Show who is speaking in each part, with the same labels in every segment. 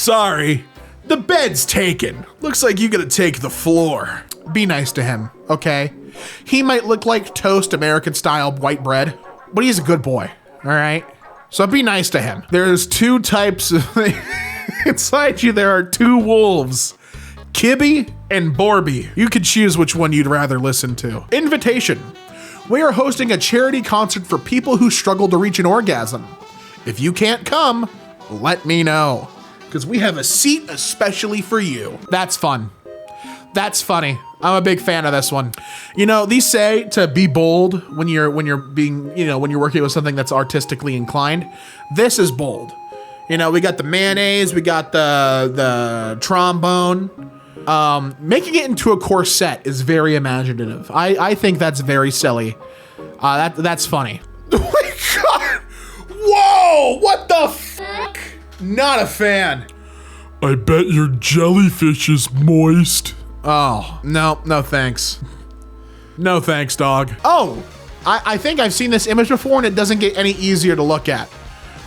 Speaker 1: Sorry, the bed's taken. Looks like you gotta take the floor.
Speaker 2: Be nice to him, okay? He might look like toast American style white bread, but he's a good boy, all right? So be nice to him.
Speaker 1: There's two types of inside you. There are two wolves, Kibby and Borby.
Speaker 2: You could choose which one you'd rather listen to. Invitation. We are hosting a charity concert for people who struggle to reach an orgasm. If you can't come, let me know, because we have a seat especially for you. That's fun. That's funny. I'm a big fan of this one. You know, these say to be bold when you're being, you know, when you're working with something that's artistically inclined. This is bold. You know, we got the mayonnaise, we got the trombone. Making it into a corset is very imaginative. I think that's very silly. That's funny.
Speaker 1: Oh my God! Whoa! What the fuck? Not a fan. I bet your jellyfish is moist.
Speaker 2: Oh, no thanks.
Speaker 1: No thanks, dog.
Speaker 2: Oh, I think I've seen this image before and it doesn't get any easier to look at.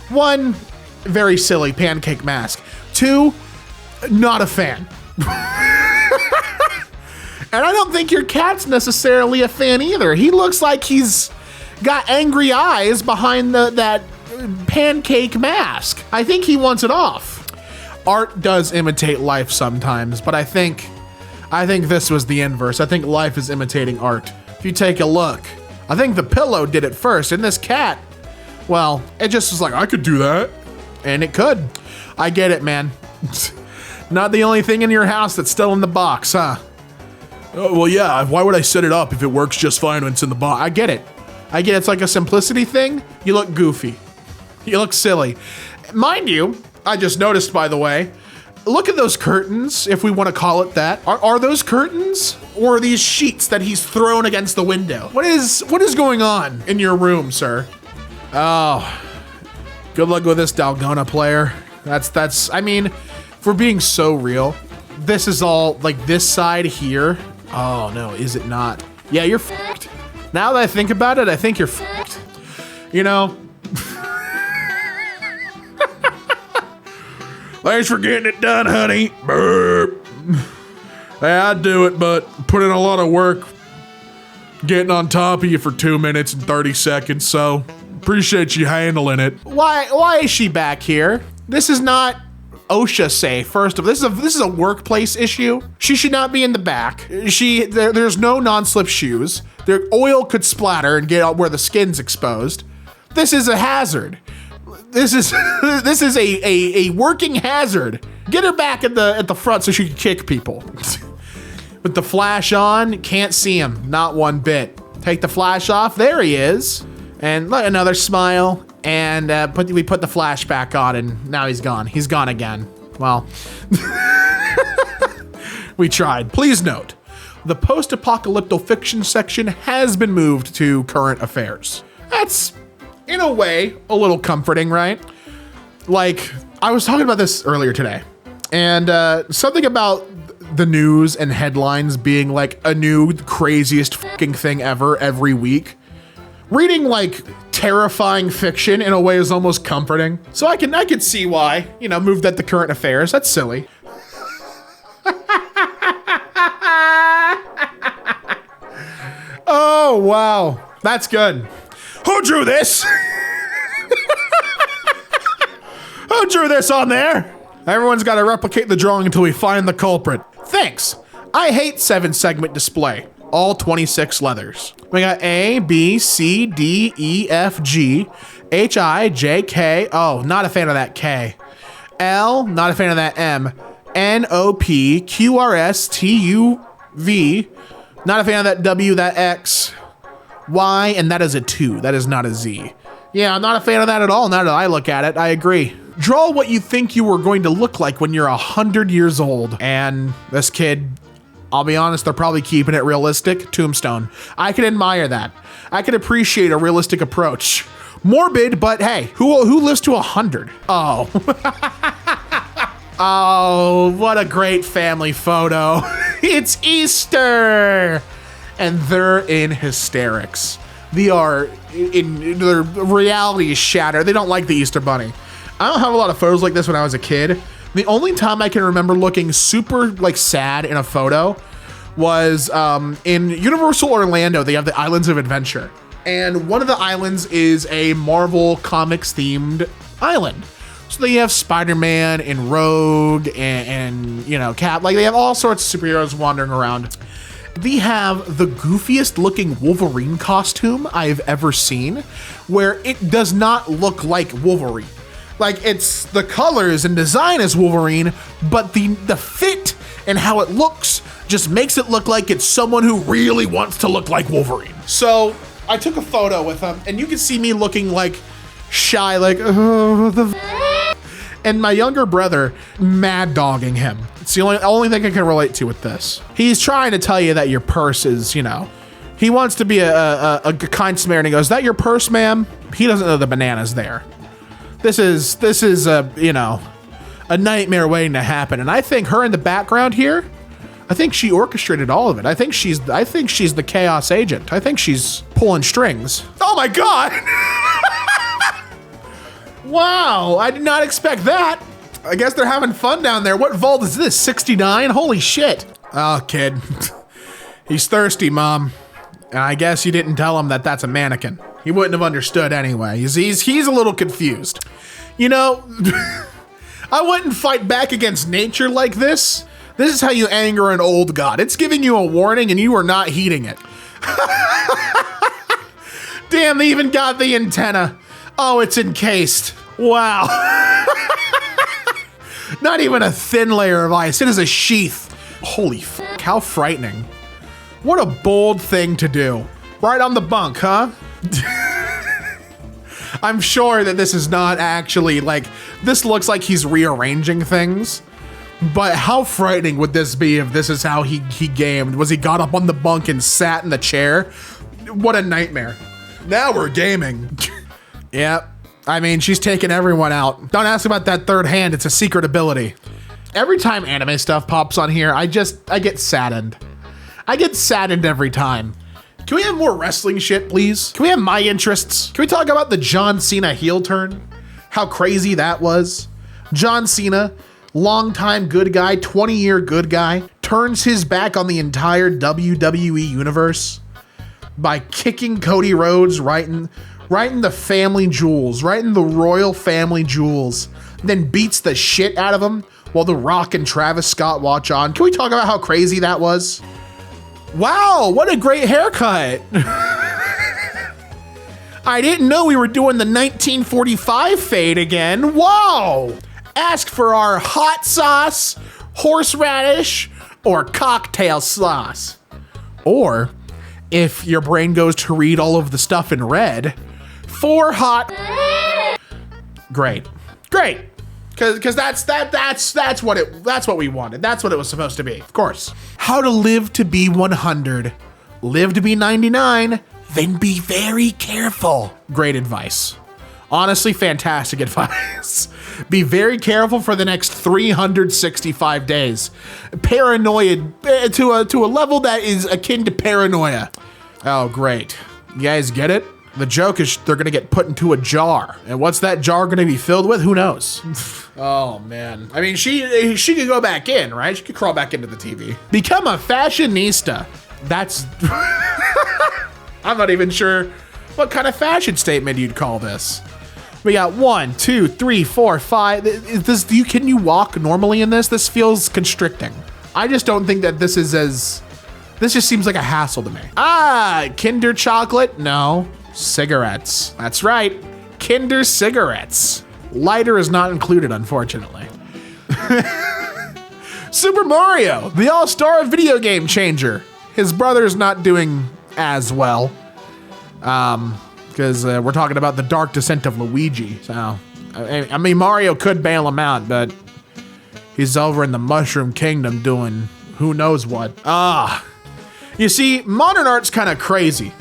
Speaker 2: 1, very silly pancake mask. 2, not a fan. And I don't think your cat's necessarily a fan either. He looks like he's got angry eyes behind that pancake mask. I think he wants it off. Art does imitate life sometimes, but I think this was the inverse. I think life is imitating art. If you take a look, I think the pillow did it first, and this cat, well, it just was like, I could do that. And it could. I get it, man. Not the only thing in your house that's still in the box, huh?
Speaker 1: Oh, well, yeah, why would I set it up if it works just fine when it's in the box?
Speaker 2: I get it. It's like a simplicity thing. You look goofy. You look silly. Mind you, I just noticed, by the way, look at those curtains, if we want to call it that. Are those curtains or are these sheets that he's thrown against the window? What is going on in your room, sir? Oh, good luck with this Dalgona player. I mean, if we're being so real, this is all like this side here. Oh no, is it not? Yeah, you're fucked. Now that I think about it, I think you're fucked. You know?
Speaker 1: Thanks for getting it done, honey. Burp. Hey, I'd do it, but put in a lot of work getting on top of you for 2 minutes and 30 seconds, so appreciate you handling it.
Speaker 2: Why is she back here? This is not OSHA safe. First of all, this is a workplace issue. She should not be in the back. There's no non-slip shoes. Their oil could splatter and get out where the skin's exposed. This is a hazard. This is a working hazard. Get her back at the front so she can kick people. With the flash on, can't see him, not one bit. Take the flash off, there he is. And look, another smile, and we put the flash back on, and now he's gone. He's gone again. Well, we tried. Please note, the post-apocalyptic fiction section has been moved to current affairs. That's, in a way, a little comforting, right? Like, I was talking about this earlier today, and something about the news and headlines being like a new craziest fucking thing ever every week. Reading like terrifying fiction in a way is almost comforting. So I could see why, move that to current affairs. That's silly. Oh, wow. That's good. Who drew this? Who drew this on there? Everyone's got to replicate the drawing until we find the culprit. Thanks. I hate 7-segment display. All 26 letters. We got A, B, C, D, E, F, G, H, I, J, K. Oh, not a fan of that K. L, not a fan of that M. N, O, P, Q, R, S, T, U, V. Not a fan of that W, that X. Y, and that is a 2. That is not a Z. Yeah, I'm not a fan of that at all. Now that I look at it, I agree. Draw what you think you were going to look like when you're 100 years old. And this kid, I'll be honest, they're probably keeping it realistic. Tombstone. I can admire that. I can appreciate a realistic approach. Morbid, but hey, who lives to 100? Oh. Oh, what a great family photo. It's Easter. And they're in hysterics. They are their reality is shattered. They don't like the Easter Bunny. I don't have a lot of photos like this when I was a kid, The only time I can remember looking super like sad in a photo was in Universal Orlando. They have the Islands of Adventure. And one of the islands is a Marvel Comics themed island. So they have Spider-Man and Rogue and you know, Cap. Like they have all sorts of superheroes wandering around. They have the goofiest looking Wolverine costume I've ever seen, where it does not look like Wolverine. Like it's the colors and design is Wolverine, but the fit and how it looks just makes it look like it's someone who really wants to look like Wolverine. So I took a photo with him, and you can see me looking like shy, like, and my younger brother mad dogging him. It's the only thing I can relate to with this. He's trying to tell you that your purse is, you know, he wants to be a kind Samaritan. He goes, "Is that your purse, ma'am?" He doesn't know the banana's there. This is a, you know, a nightmare waiting to happen. And I think her in the background here, I think she orchestrated all of it. I think she's the chaos agent. I think she's pulling strings. Oh my God. Wow, I did not expect that. I guess they're having fun down there. What vault is this, 69? Holy shit. Oh, kid. He's thirsty, Mom. And I guess you didn't tell him that that's a mannequin. He wouldn't have understood anyway. He's a little confused. You know, I wouldn't fight back against nature like this. This is how you anger an old god. It's giving you a warning and you are not heeding it. Damn, they even got the antenna. Oh, it's encased. Wow. Not even a thin layer of ice. It is a sheath. Holy fuck, how frightening. What a bold thing to do. Right on the bunk, huh? I'm sure that this is not actually like, this looks like he's rearranging things. But how frightening would this be if this is how he gamed? Was he got up on the bunk and sat in the chair? What a nightmare. Now we're gaming. Yep. I mean, she's taking everyone out. Don't ask about that third hand. It's a secret ability. Every time anime stuff pops on here, I get saddened. I get saddened every time. Can we have more wrestling shit, please? Can we have my interests? Can we talk about the John Cena heel turn? How crazy that was? John Cena, longtime good guy, 20-year good guy, turns his back on the entire WWE universe by kicking Cody Rhodes right in the family jewels, right in the royal family jewels, then beats the shit out of him while The Rock and Travis Scott watch on. Can we talk about how crazy that was? Wow, what a great haircut. I didn't know we were doing the 1945 fade again. Wow. Ask for our hot sauce, horseradish, or cocktail sauce. Or if your brain goes to read all of the stuff in red, for hot. Great. Cause that's what we wanted. That's what it was supposed to be. Of course. How to live to be 100, live to be 99, then be very careful. Great advice. Honestly, fantastic advice. Be very careful for the next 365 days. Paranoid to a level that is akin to paranoia. Oh, great. You guys get it? The joke is they're gonna get put into a jar. And what's that jar gonna be filled with? Who knows? Oh man. I mean, she could go back in, right? She could crawl back into the TV. Become a fashionista. That's, I'm not even sure what kind of fashion statement you'd call this. We got 1, 2, 3, 4, 5. Can you walk normally in this? This feels constricting. I just don't think that this just seems like a hassle to me. Ah, Kinder chocolate? No. Cigarettes. That's right. Kinder cigarettes. Lighter is not included, unfortunately. Super Mario, the all-star video game changer. His brother's not doing as well. Because we're talking about the dark descent of Luigi. So, I mean, Mario could bail him out, but he's over in the Mushroom Kingdom doing who knows what. You see, modern art's kind of crazy.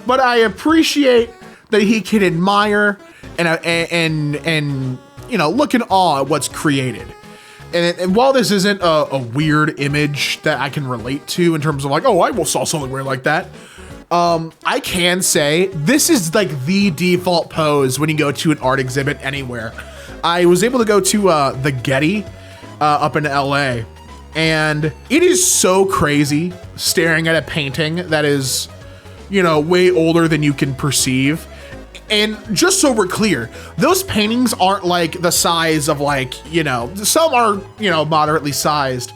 Speaker 2: But I appreciate that he can admire and you know, look in awe at what's created. And while this isn't a weird image that I can relate to in terms of like, oh, I saw something weird like that. I can say this is like the default pose when you go to an art exhibit anywhere. I was able to go to the Getty up in LA, and it is so crazy staring at a painting that is, you know, way older than you can perceive. And just so we're clear, those paintings aren't like the size of like, you know, some are, you know, moderately sized,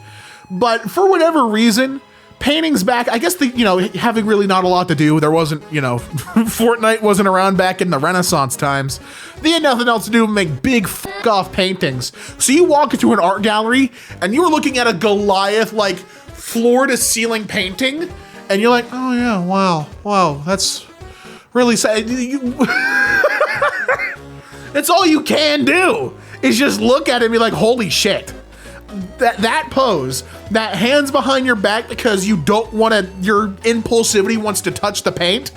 Speaker 2: but for whatever reason, paintings back, I guess you know, having really not a lot to do, there wasn't, you know, Fortnite wasn't around back in the Renaissance times. They had nothing else to do but make big fuck off paintings. So you walk into an art gallery and you were looking at a Goliath, like floor to ceiling painting. And you're like, oh yeah, wow, that's really sad. That's all you can do is just look at it and be like, holy shit. That pose, that hands behind your back because you don't want to, your impulsivity wants to touch the paint.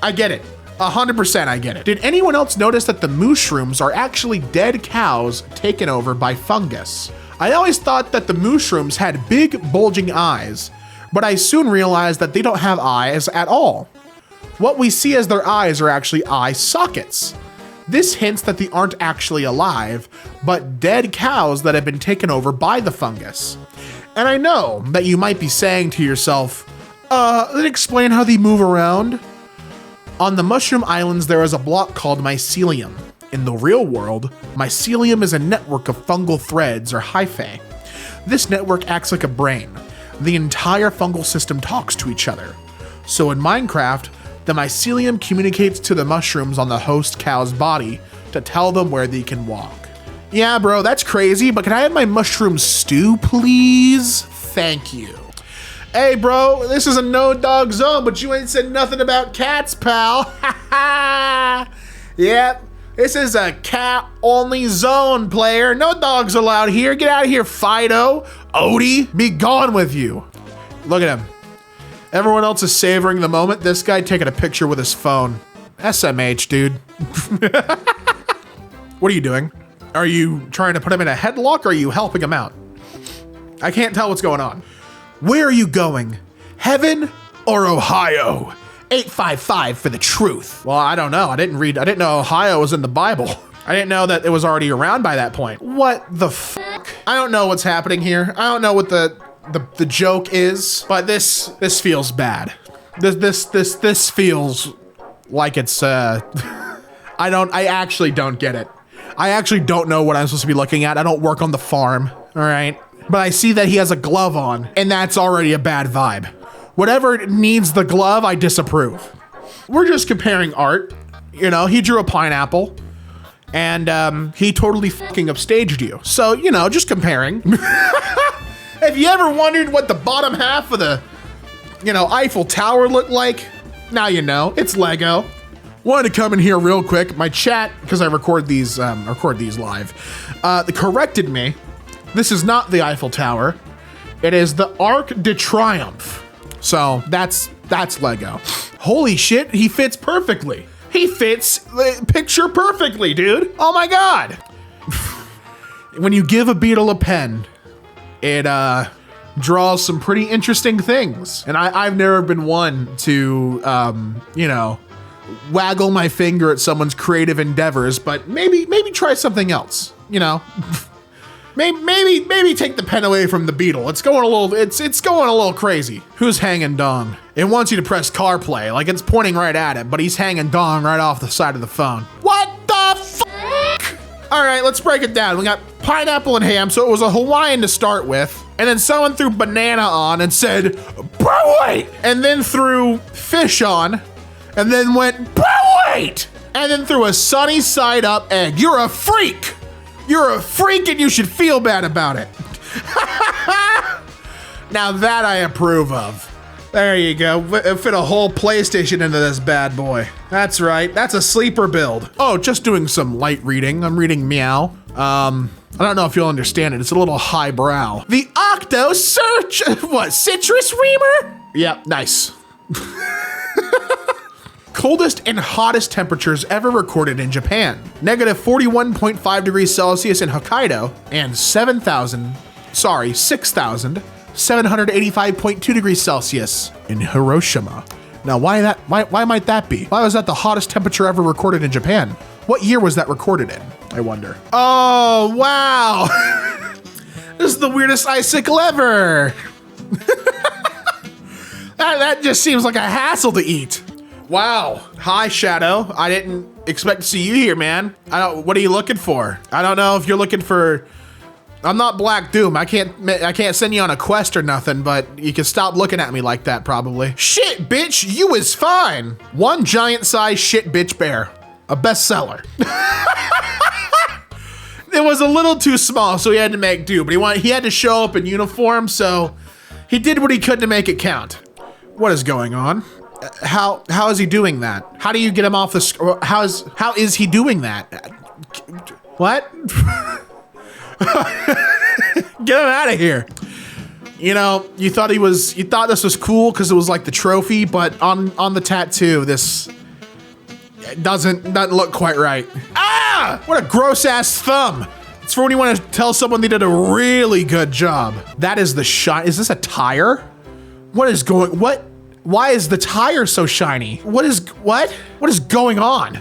Speaker 2: I get it. 100% I get it. Did anyone else notice that the mushrooms are actually dead cows taken over by fungus? I always thought that the mushrooms had big bulging eyes, but I soon realized that they don't have eyes at all. What we see as their eyes are actually eye sockets. This hints that they aren't actually alive, but dead cows that have been taken over by the fungus. And I know that you might be saying to yourself, then explain how they move around. On the Mushroom Islands, there is a block called mycelium. In the real world, mycelium is a network of fungal threads or hyphae. This network acts like a brain. The entire fungal system talks to each other. So in Minecraft, the mycelium communicates to the mushrooms on the host cow's body to tell them where they can walk. Yeah, bro, that's crazy, but can I have my mushroom stew, please? Thank you. Hey, bro, this is a no-dog zone, but you ain't said nothing about cats, pal. Ha ha! Yep, this is a cat-only zone, player. No dogs allowed here. Get out of here, Fido. Odie, be gone with you. Look at him. Everyone else is savoring the moment. This guy taking a picture with his phone. SMH, dude. What are you doing? Are you trying to put him in a headlock or are you helping him out? I can't tell what's going on. Where are you going? Heaven or Ohio? 855 for the truth. Well, I don't know. I didn't know Ohio was in the Bible. I didn't know that it was already around by that point. What the fuck? I don't know what's happening here. I don't know what the joke is, but this feels bad. This feels like it's I actually don't get it. I actually don't know what I'm supposed to be looking at. I don't work on the farm, all right? But I see that he has a glove on, and that's already a bad vibe. Whatever needs the glove, I disapprove. We're just comparing art. You know, he drew a pineapple, and he totally fucking upstaged you. So, you know, just comparing. Have you ever wondered what the bottom half of the, you know, Eiffel Tower looked like? Now you know, it's Lego. Wanted to come in here real quick. My chat, because I record these live, corrected me. This is not the Eiffel Tower. It is the Arc de Triomphe. So that's Lego. Holy shit, he fits perfectly. He fits the picture perfectly, dude. Oh my God. When you give a beetle a pen, it draws some pretty interesting things. And I've never been one to, you know, waggle my finger at someone's creative endeavors, but maybe try something else, you know? Maybe take the pen away from the beetle. It's going a little crazy. Who's hanging dong? It wants you to press CarPlay, like it's pointing right at it, but he's hanging dong right off the side of the phone. What the fuck? All right, let's break it down. We got pineapple and ham, so it was a Hawaiian to start with, and then someone threw banana on and said, bro, wait! And then threw fish on, and then went, bro, wait! And then threw a sunny side up egg. You're a freak! You're a freak and you should feel bad about it. Now that I approve of. There you go. Fit a whole PlayStation into this bad boy. That's right. That's a sleeper build. Oh, just doing some light reading. I'm reading Meow. I don't know if you'll understand it. It's a little highbrow. The Octo Search. What? Citrus Reamer? Yep. Nice. Coldest and hottest temperatures ever recorded in Japan. Negative 41.5 degrees Celsius in Hokkaido and 6,785.2 degrees Celsius in Hiroshima. Now, why might that be? Why was that the hottest temperature ever recorded in Japan? What year was that recorded in, I wonder? Oh, wow. This is the weirdest icicle ever. That just seems like a hassle to eat. Wow. Hi, Shadow. I didn't expect to see you here, man. What are you looking for? I don't know if you're looking for... I'm not Black Doom. I can't send you on a quest or nothing, but you can stop looking at me like that, probably. Shit, bitch, you is fine. One giant-sized shit bitch bear. A bestseller. It was a little too small, so he had to make do, but he had to show up in uniform, so he did what he could to make it count. What is going on? How is he doing that? How do you get him off the how is he doing that? What? Get him out of here. You know, you thought this was cool because it was like the trophy, but on the tattoo, this doesn't look quite right. Ah! What a gross ass thumb. It's for when you want to tell someone they did a really good job. That is the shine. Is this a tire? What? Why is the tire so shiny? What is going on?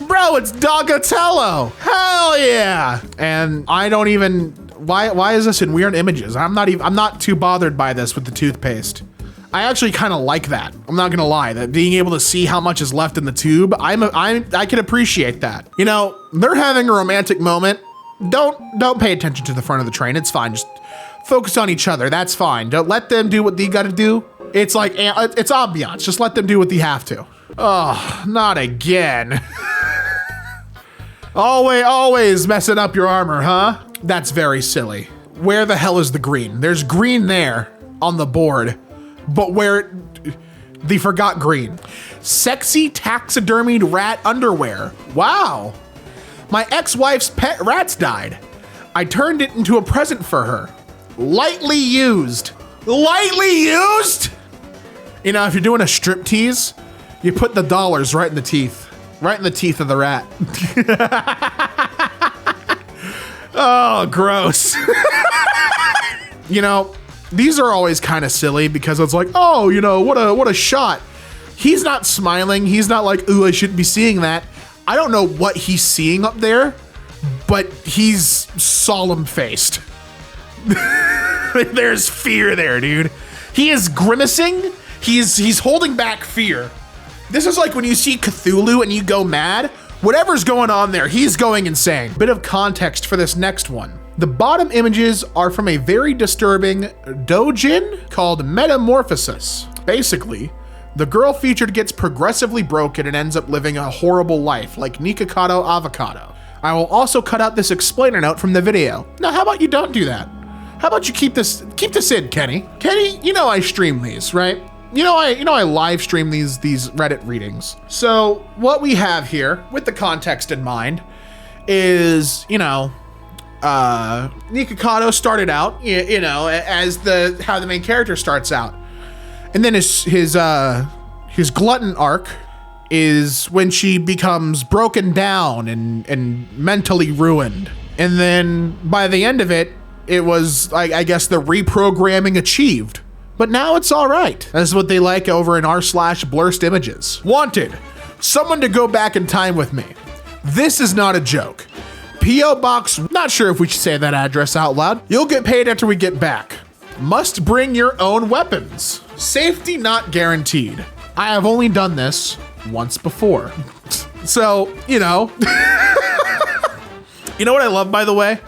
Speaker 2: Bro, it's Donatello. Hell yeah. And I don't even, why is this in weird images? I'm not too bothered by this with the toothpaste. I actually kind of like that. I'm not gonna lie, that being able to see how much is left in the tube, I can appreciate that. You know, they're having a romantic moment. Don't pay attention to the front of the train. It's fine. Just focus on each other. That's fine. Don't let them do what they gotta do. It's like, it's ambiance. Just let them do what they have to. Oh, not again. Always messing up your armor, huh? That's very silly. Where the hell is the green? There's green there on the board, but they forgot green. Sexy taxidermied rat underwear. Wow. My ex-wife's pet rats died. I turned it into a present for her. Lightly used. Lightly used? You know, if you're doing a strip tease, you put the dollars right in the teeth. Right in the teeth of the rat. Oh, gross. You know, these are always kind of silly because it's like, oh, you know, what a shot. He's not smiling. He's not like, ooh, I shouldn't be seeing that. I don't know what he's seeing up there, but he's solemn-faced. There's fear there, dude. He is grimacing. He's holding back fear. This is like when you see Cthulhu and you go mad. Whatever's going on there, he's going insane. Bit of context for this next one. The bottom images are from a very disturbing doujin called Metamorphosis. Basically, the girl featured gets progressively broken and ends up living a horrible life, like Nikocado Avocado. I will also cut out this explainer note from the video. Now, how about you don't do that? How about you keep this in, Kenny? Kenny, you know I stream these, right? You know I live stream these Reddit readings. So what we have here, with the context in mind, is, you know, Nikocado started out, you know, as how the main character starts out. And then his glutton arc is when she becomes broken down and mentally ruined. And then by the end of it, it was, I guess, the reprogramming achieved. But now it's all right. That's what they like over in r/blurst images. Wanted, someone to go back in time with me. This is not a joke. P.O. Box, not sure if we should say that address out loud. You'll get paid after we get back. Must bring your own weapons. Safety not guaranteed. I have only done this once before. So, you know. You know what I love, by the way?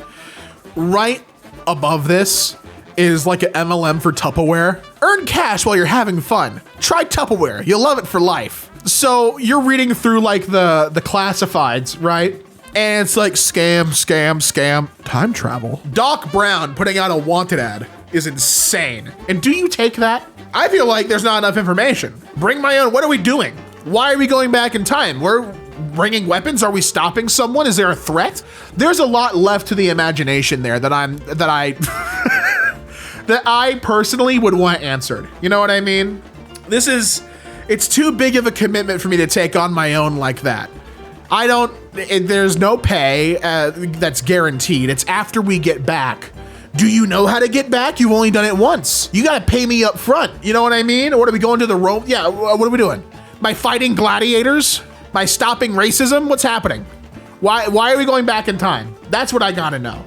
Speaker 2: Right above this is like an MLM for Tupperware. Earn cash while you're having fun. Try Tupperware. You'll love it for life. So you're reading through like the classifieds, right? And it's like scam, time travel. Doc Brown putting out a wanted ad is insane. And do you take that? I feel like there's not enough information. Bring my own. What are we doing? Why are we going back in time? We're bringing weapons. Are we stopping someone? Is there a threat? There's a lot left to the imagination there that I personally would want answered. You know what I mean? It's too big of a commitment for me to take on my own like that. There's no pay that's guaranteed. It's after we get back. Do you know how to get back? You've only done it once. You gotta pay me up front. You know what I mean? Or are we going to the Rome? Yeah, what are we doing? By fighting gladiators? By stopping racism? What's happening? Why are we going back in time? That's what I gotta know.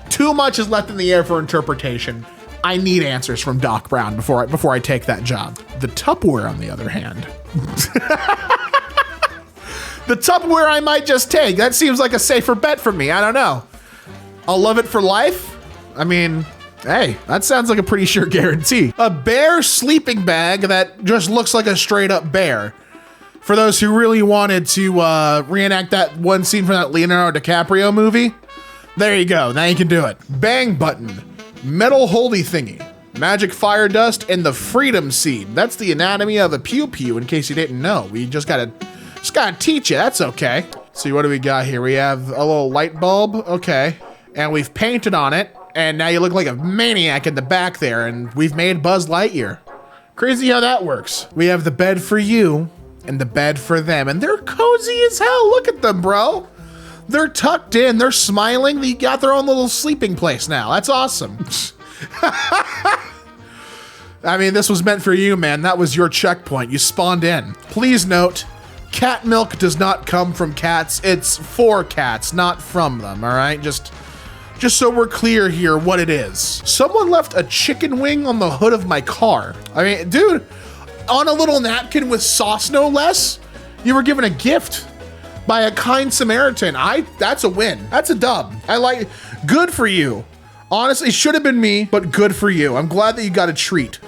Speaker 2: Too much is left in the air for interpretation. I need answers from Doc Brown before I take that job. The Tupperware, on the other hand. The Tupperware I might just take. That seems like a safer bet for me. I don't know. I'll love it for life. I mean, hey, that sounds like a pretty sure guarantee. A bear sleeping bag that just looks like a straight up bear. For those who really wanted to reenact that one scene from that Leonardo DiCaprio movie, there you go. Now you can do it. Bang button, metal holy thingy, magic fire dust, and the freedom seed. That's the anatomy of a pew pew. In case you didn't know, we just gotta teach you. That's okay. See, what do we got here? We have a little light bulb. Okay, and we've painted on it. And now you look like a maniac in the back there, and we've made Buzz Lightyear. Crazy how that works. We have the bed for you and the bed for them, and they're cozy as hell. Look at them, bro. They're tucked in, they're smiling. They got their own little sleeping place now. That's awesome. I mean, this was meant for you, man. That was your checkpoint. You spawned in. Please note, cat milk does not come from cats. It's for cats, not from them, all right? Just so we're clear here what it is. Someone left a chicken wing on the hood of my car. I mean, dude, on a little napkin with sauce, no less. You were given a gift by a kind Samaritan. That's a win. That's a dub. Good for you. Honestly, it should have been me, but good for you. I'm glad that you got a treat.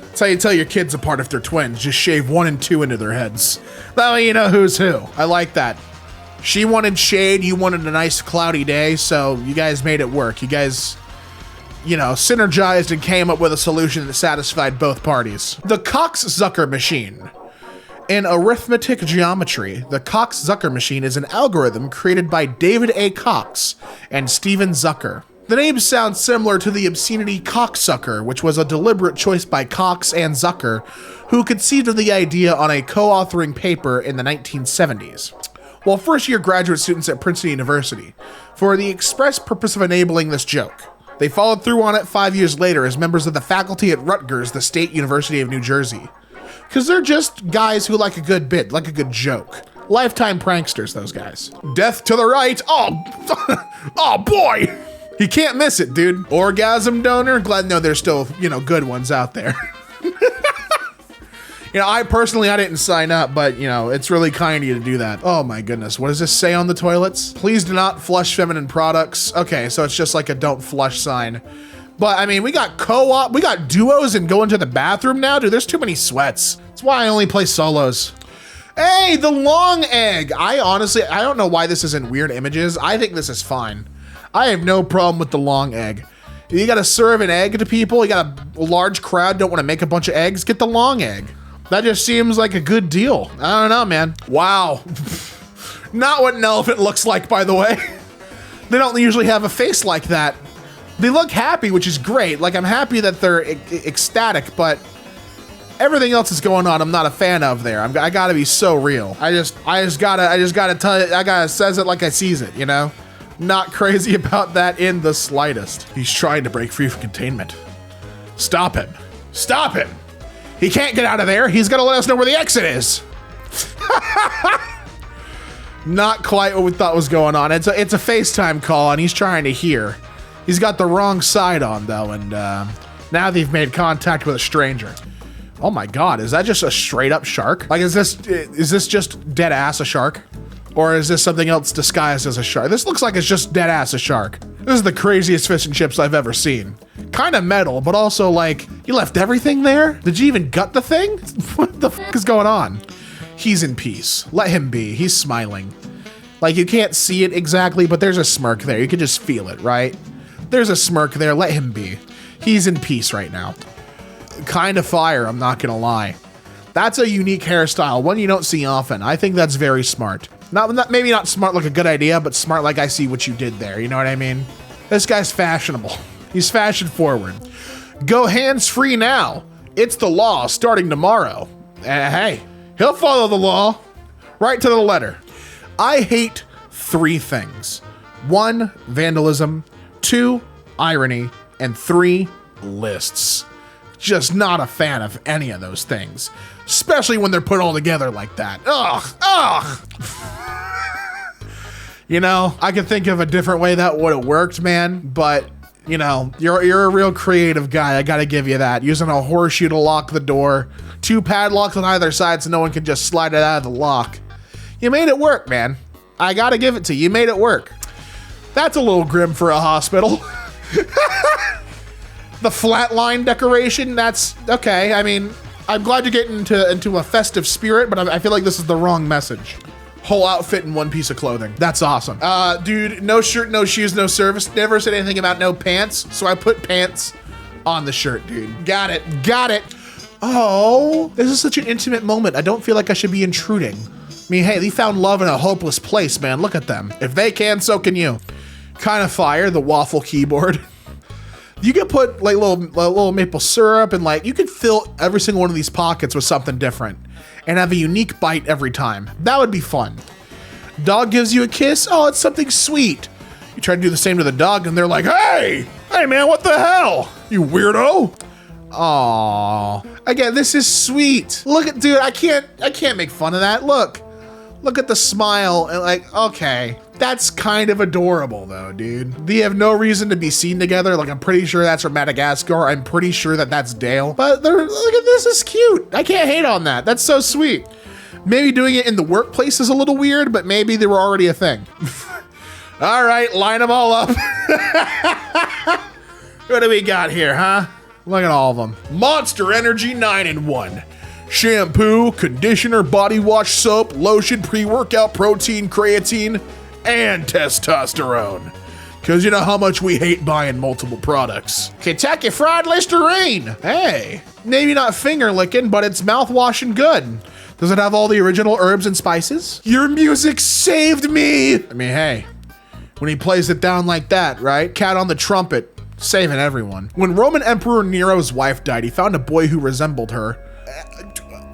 Speaker 2: That's how you tell your kids apart if they're twins. Just shave 1 and 2 into their heads. That way you know who's who. I like that. She wanted shade, you wanted a nice cloudy day, so you guys made it work. You guys, synergized and came up with a solution that satisfied both parties. The Cox-Zucker machine. In arithmetic geometry, the Cox-Zucker machine is an algorithm created by David A. Cox and Steven Zucker. The name sounds similar to the obscenity cocksucker, which was a deliberate choice by Cox and Zucker, who conceived of the idea on a co-authoring paper in the 1970s. While first-year graduate students at Princeton University, for the express purpose of enabling this joke. They followed through on it 5 years later as members of the faculty at Rutgers, the State University of New Jersey. Because they're just guys who like a good bit, like a good joke. Lifetime pranksters, those guys. Death to the right. Oh boy. You can't miss it, dude. Orgasm donor. Glad to know there's still, good ones out there. I didn't sign up, but, it's really kind of you to do that. Oh my goodness. What does this say on the toilets? Please do not flush feminine products. Okay, so it's just like a don't flush sign. But, I mean, we got co-op, we got duos and going to the bathroom now. Dude, there's too many sweats. That's why I only play solos. Hey, the long egg. I don't know why this isn't weird images. I think this is fine. I have no problem with the long egg. You gotta serve an egg to people. You got a large crowd, don't want to make a bunch of eggs. Get the long egg. That just seems like a good deal. I don't know, man. Wow. Not what an elephant looks like, by the way. They don't usually have a face like that. They look happy, which is great. Like, I'm happy that they're ecstatic, but everything else is going on I'm not a fan of there. I gotta be so real. I just gotta tell you, I gotta says it like I sees it, Not crazy about that in the slightest. He's trying to break free from containment. Stop him. Stop him. He can't get out of there. He's gotta let us know where the exit is. Not quite what we thought was going on. It's a FaceTime call and he's trying to hear. He's got the wrong side on though, and now they've made contact with a stranger. Oh my God, is that just a straight up shark? Like, is this just dead ass a shark? Or is this something else disguised as a shark? This looks like it's just dead ass a shark. This is the craziest fish and chips I've ever seen. Kind of metal, but also like, you left everything there? Did you even gut the thing? What the f is going on? He's in peace. Let him be. He's smiling. Like, you can't see it exactly, but there's a smirk there. You can just feel it, right? There's a smirk there. Let him be. He's in peace right now. Kind of fire, I'm not gonna lie. That's a unique hairstyle, one you don't see often. I think that's very smart. Maybe not smart like a good idea, but smart like I see what you did there. You know what I mean? This guy's fashionable. He's fashion forward. Go hands-free now. It's the law starting tomorrow. Hey, he'll follow the law right to the letter. I hate 3 things. 1, vandalism. 2, irony, and 3, lists. Just not a fan of any of those things, especially when they're put all together like that. Ugh. You know, I could think of a different way that would have worked, man, but you know, you're a real creative guy. I gotta give you that. Using a horseshoe to lock the door, 2 padlocks on either side so no one can just slide it out of the lock. You made it work, man. I gotta give it to you. You made it work. That's a little grim for a hospital. The flatline decoration, that's okay. I mean, I'm glad you're getting into a festive spirit, but I feel like this is the wrong message. Whole outfit in 1 piece of clothing. That's awesome. Dude, no shirt, no shoes, no service. Never said anything about no pants, so I put pants on the shirt, dude. Got it. Oh, this is such an intimate moment. I don't feel like I should be intruding. I mean, hey, they found love in a hopeless place, man. Look at them. If they can, so can you. Kind of fire, the waffle keyboard. You could put like little maple syrup and like, you could fill every single one of these pockets with something different and have a unique bite every time. That would be fun. Dog gives you a kiss. Oh, it's something sweet. You try to do the same to the dog and they're like, hey man, what the hell? You weirdo. Aw. Again, this is sweet. Look at, dude, I can't make fun of that. Look at the smile and like, okay. That's kind of adorable though, dude. They have no reason to be seen together. Like, I'm pretty sure that's from Madagascar. I'm pretty sure that that's Dale. But look at this, is cute. I can't hate on that. That's so sweet. Maybe doing it in the workplace is a little weird, but maybe they were already a thing. All right, line them all up. What do we got here, huh? Look at all of them. Monster Energy 9-in-1. Shampoo, conditioner, body wash, soap, lotion, pre-workout, protein, creatine, and testosterone. Cause you know how much we hate buying multiple products. Kentucky Fried Listerine. Hey, maybe not finger licking, but it's mouthwash and good. Does it have all the original herbs and spices? Your music saved me. I mean, hey, when he plays it down like that, right? Cat on the trumpet, saving everyone. When Roman Emperor Nero's wife died, he found a boy who resembled her,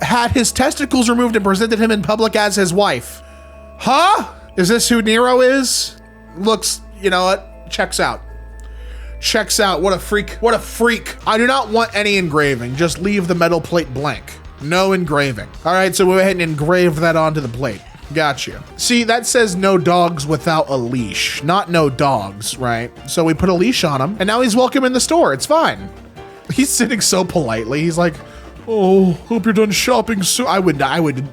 Speaker 2: had his testicles removed and presented him in public as his wife. Huh? Is this who Nero is? Looks, you know what? Checks out. What a freak. I do not want any engraving. Just leave the metal plate blank. No engraving. All right, so we went ahead and engraved that onto the plate. Got you. See, that says no dogs without a leash, not no dogs, right? So we put a leash on him and now he's welcome in the store. It's fine. He's sitting so politely. He's like, oh, hope you're done shopping soon. I would,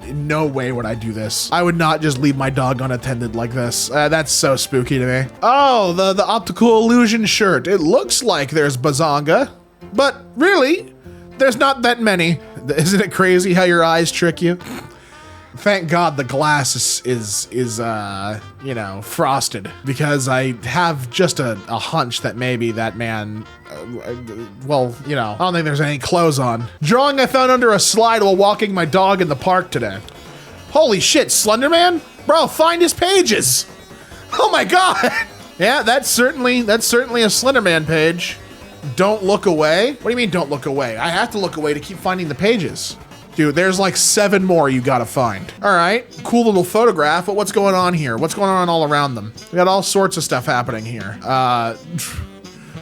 Speaker 2: in no way would I do this. I would not just leave my dog unattended like this. That's so spooky to me. Oh, the optical illusion shirt. It looks like there's Bazonga, but really, there's not that many. Isn't it crazy how your eyes trick you? Thank God the glass is you know, frosted, because I have just a hunch that maybe that man, well, you know, I don't think there's any clothes on. Drawing I found under a slide while walking my dog in the park today. Holy shit, Slenderman? Bro, find his pages. Oh my God. Yeah, that's certainly a Slenderman page. Don't look away? What do you mean don't look away? I have to look away to keep finding the pages. Dude, there's like 7 more you gotta find. All right, cool little photograph, but what's going on here? What's going on all around them? We got all sorts of stuff happening here.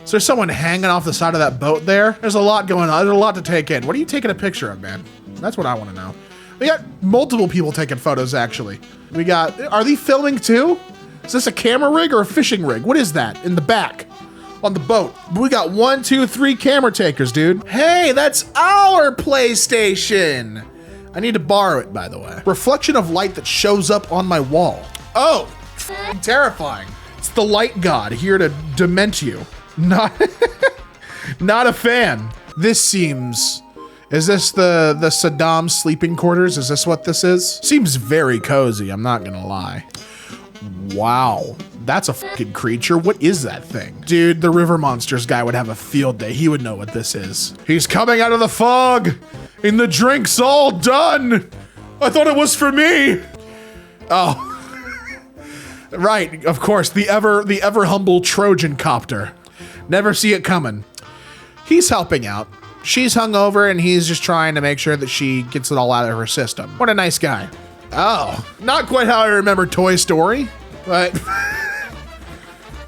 Speaker 2: Is there someone hanging off the side of that boat there? There's a lot going on, there's a lot to take in. What are you taking a picture of, man? That's what I wanna know. We got multiple people taking photos, actually. Are they filming too? Is this a camera rig or a fishing rig? What is that in the back? On the boat. We got 1, 2, 3 camera takers, dude. Hey, that's our PlayStation. I need to borrow it, by the way. Reflection of light that shows up on my wall. Oh, terrifying. It's the light god here to dement you. Not a fan. This seems, is this the Saddam sleeping quarters? Is this what this is? Seems very cozy, I'm not gonna lie. Wow, that's a fucking creature. What is that thing? Dude, the River Monsters guy would have a field day. He would know what this is. He's coming out of the fog and the drink's all done. I thought it was for me. Oh, right. Of course, the ever humble Trojan copter. Never see it coming. He's helping out. She's hungover and he's just trying to make sure that she gets it all out of her system. What a nice guy. Oh, not quite how I remember Toy Story, but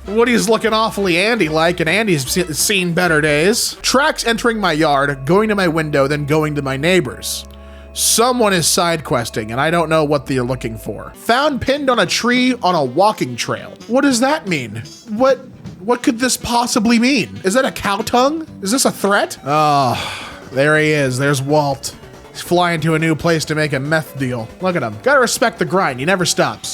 Speaker 2: Woody's looking awfully Andy-like, and Andy's seen better days. Tracks entering my yard, going to my window, then going to my neighbor's. Someone is side questing, and I don't know what they're looking for. Found pinned on a tree on a walking trail. What does that mean? What could this possibly mean? Is that a cow tongue? Is this a threat? Oh, there he is. There's Walt. He's flying to a new place to make a meth deal. Look at him. Gotta respect the grind. He never stops.